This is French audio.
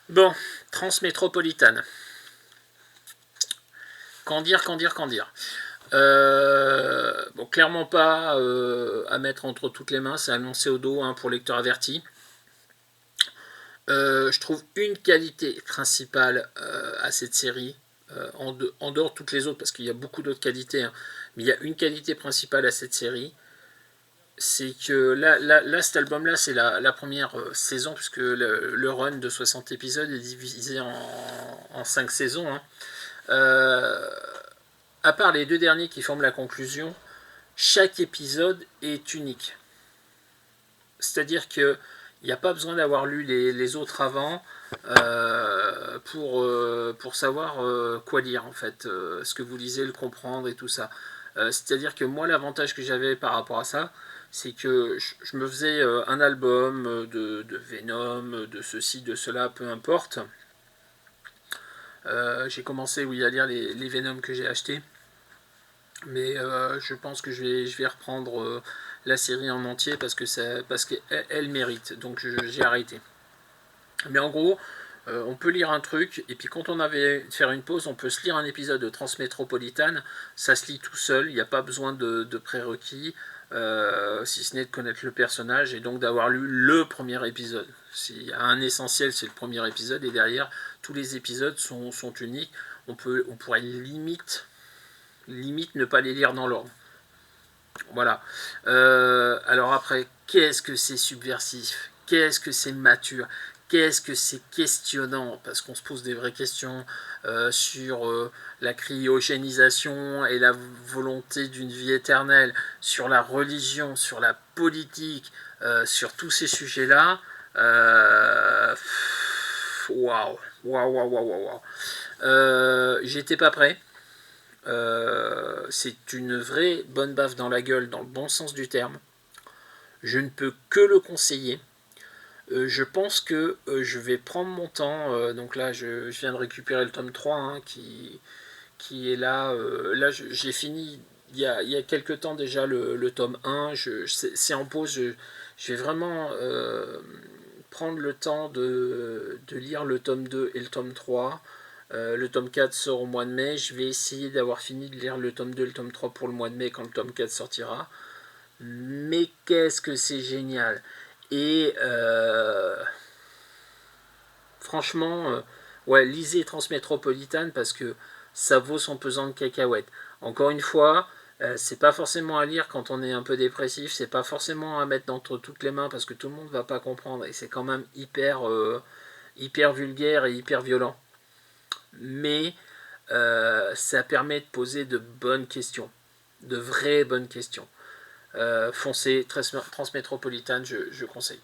Bon, Transmétropolitane. Qu'en dire, qu'en dire, qu'en dire. Bon, clairement pas à mettre entre toutes les mains, c'est annoncé au dos hein, pour lecteurs avertis. Je trouve une qualité principale à cette série, en dehors de toutes les autres, parce qu'il y a beaucoup d'autres qualités, hein, mais il y a une qualité principale à cette série, c'est que là cet album-là, c'est la première saison, puisque le run de 60 épisodes est divisé en 5 saisons. Hein. Euh, à part les deux derniers qui forment la conclusion, chaque épisode est unique. C'est-à-dire que il n'y a pas besoin d'avoir lu les autres avant pour savoir quoi lire en fait, ce que vous lisez, le comprendre et tout ça. C'est-à-dire que moi l'avantage que j'avais par rapport à ça, c'est que je me faisais un album de Venom, de ceci, de cela, peu importe. J'ai commencé oui, à lire les Venom que j'ai achetés. Mais je pense que je vais reprendre la série en entier parce qu'elle mérite. Donc j'ai arrêté. Mais en gros, on peut lire un truc, et puis quand on avait faire une pause, on peut se lire un épisode de Transmétropolitane. Ça se lit tout seul, il n'y a pas besoin de prérequis, si ce n'est de connaître le personnage et donc d'avoir lu le premier épisode. S'il y a un essentiel, c'est le premier épisode, et derrière, tous les épisodes sont uniques. On pourrait limite ne pas les lire dans l'ordre. Voilà. Alors après, qu'est-ce que c'est subversif? Qu'est-ce que c'est mature? Qu'est-ce que c'est questionnant? Parce qu'on se pose des vraies questions sur la cryogénisation et la volonté d'une vie éternelle, sur la religion, sur la politique, sur tous ces sujets-là. Waouh, waouh, waouh, waouh, waouh. J'étais pas prêt. C'est une vraie bonne baffe dans la gueule, dans le bon sens du terme. Je ne peux que le conseiller. Je pense que je vais prendre mon temps. Donc là, je viens de récupérer le tome 3 hein, qui est là. Là, j'ai fini il y a quelques temps déjà le tome 1. C'est en pause. Je vais vraiment prendre le temps de lire le tome 2 et le tome 3. Le tome 4 sort au mois de mai. Je vais essayer d'avoir fini de lire le tome 2 et le tome 3 pour le mois de mai quand le tome 4 sortira. Mais qu'est-ce que c'est génial! Et franchement, ouais, lisez Transmétropolitane parce que ça vaut son pesant de cacahuètes. Encore une fois, c'est pas forcément à lire quand on est un peu dépressif, c'est pas forcément à mettre entre toutes les mains parce que tout le monde va pas comprendre et c'est quand même hyper vulgaire et hyper violent. Mais ça permet de poser de bonnes questions, de vraies bonnes questions. Foncez, Transmétropolitane, je conseille.